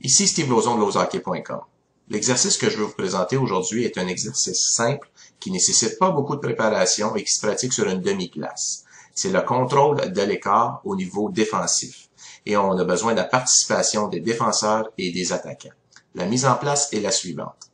Ici Steve Lauzon de lozhockey.com. L'exercice que je vais vous présenter aujourd'hui est un exercice simple qui ne nécessite pas beaucoup de préparation et qui se pratique sur une demi-glace. C'est le contrôle de l'écart au niveau défensif et on a besoin de la participation des défenseurs et des attaquants. La mise en place est la suivante.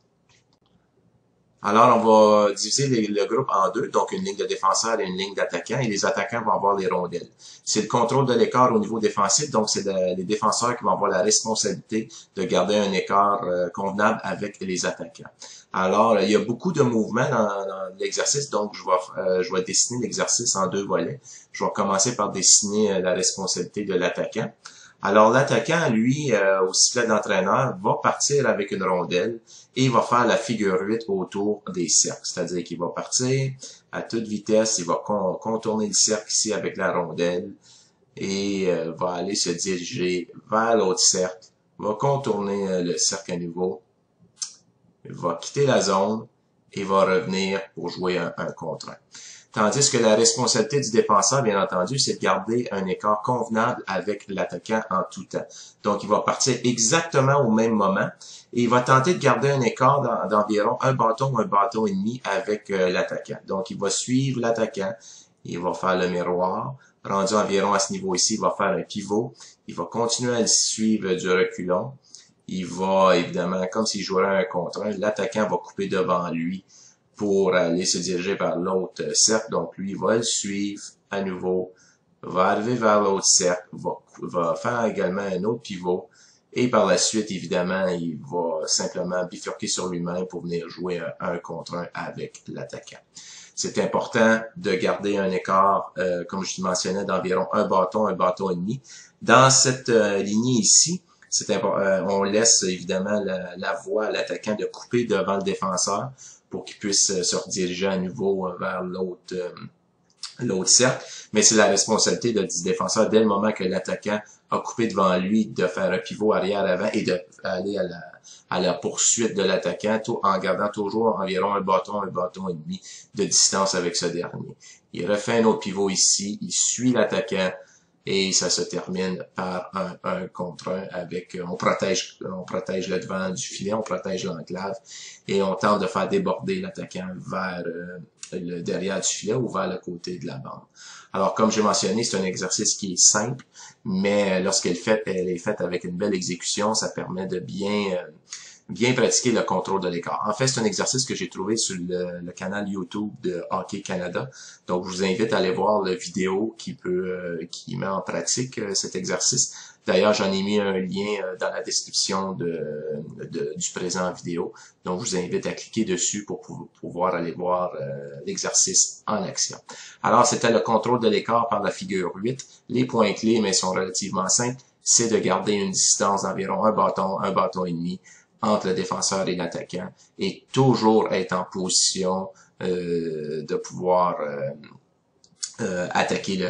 Alors, on va diviser le groupe en deux, donc une ligne de défenseurs et une ligne d'attaquants, et les attaquants vont avoir les rondelles. C'est le contrôle de l'écart au niveau défensif, donc c'est les défenseurs qui vont avoir la responsabilité de garder un écart convenable avec les attaquants. Alors, il y a beaucoup de mouvements dans l'exercice, donc je vais dessiner l'exercice en deux volets. Je vais commencer par dessiner la responsabilité de l'attaquant. Alors, l'attaquant, lui, au sifflet d'entraîneur, va partir avec une rondelle et il va faire la figure 8 autour des cercles. C'est-à-dire qu'il va partir à toute vitesse, il va contourner le cercle ici avec la rondelle et va aller se diriger vers l'autre cercle, va contourner le cercle à nouveau, va quitter la zone et va revenir pour jouer un contre un. Tandis que la responsabilité du défenseur, bien entendu, c'est de garder un écart convenable avec l'attaquant en tout temps. Donc, il va partir exactement au même moment et il va tenter de garder un écart d'environ un bâton et demi avec l'attaquant. Donc, il va suivre l'attaquant, il va faire le miroir. Rendu environ à ce niveau ici, il va faire un pivot. Il va continuer à le suivre du reculon. Il va, évidemment, comme s'il jouerait un contre un, l'attaquant va couper devant lui pour aller se diriger vers l'autre cercle. Donc, lui, il va le suivre à nouveau, va arriver vers l'autre cercle, va faire également un autre pivot, et par la suite, évidemment, il va simplement bifurquer sur lui-même pour venir jouer un contre un avec l'attaquant. C'est important de garder un écart, comme je te mentionnais, d'environ un bâton et demi. Dans cette lignée ici, on laisse évidemment la voie à l'attaquant de couper devant le défenseur pour qu'il puisse se rediriger à nouveau vers l'autre cercle. Mais c'est la responsabilité du défenseur, dès le moment que l'attaquant a coupé devant lui, de faire un pivot arrière-avant et d'aller à la poursuite de l'attaquant, en gardant toujours environ un bâton et demi de distance avec ce dernier. Il refait un autre pivot ici, il suit l'attaquant, et ça se termine par un contre un avec, on protège le devant du filet, on protège l'enclave et on tente de faire déborder l'attaquant vers le derrière du filet ou vers le côté de la bande. Alors, comme j'ai mentionné, c'est un exercice qui est simple, mais lorsqu'elle est faite avec une belle exécution, ça permet de bien pratiquer le contrôle de l'écart. En fait, c'est un exercice que j'ai trouvé sur le canal YouTube de Hockey Canada. Donc, je vous invite à aller voir la vidéo qui met en pratique cet exercice. D'ailleurs, j'en ai mis un lien dans la description du présent vidéo. Donc, je vous invite à cliquer dessus pour pouvoir aller voir l'exercice en action. Alors, c'était le contrôle de l'écart par la figure 8. Les points clés, mais sont relativement simples, c'est de garder une distance d'environ un bâton et demi entre le défenseur et l'attaquant et toujours être en position de pouvoir attaquer,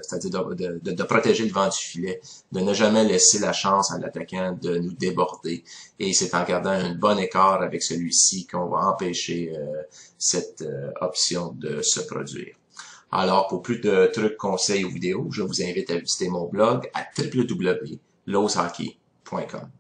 c'est-à-dire de protéger le vent du filet, de ne jamais laisser la chance à l'attaquant de nous déborder. Et c'est en gardant un bon écart avec celui-ci qu'on va empêcher cette option de se produire. Alors, pour plus de trucs, conseils ou vidéos, je vous invite à visiter mon blog à www.lozhockey.com.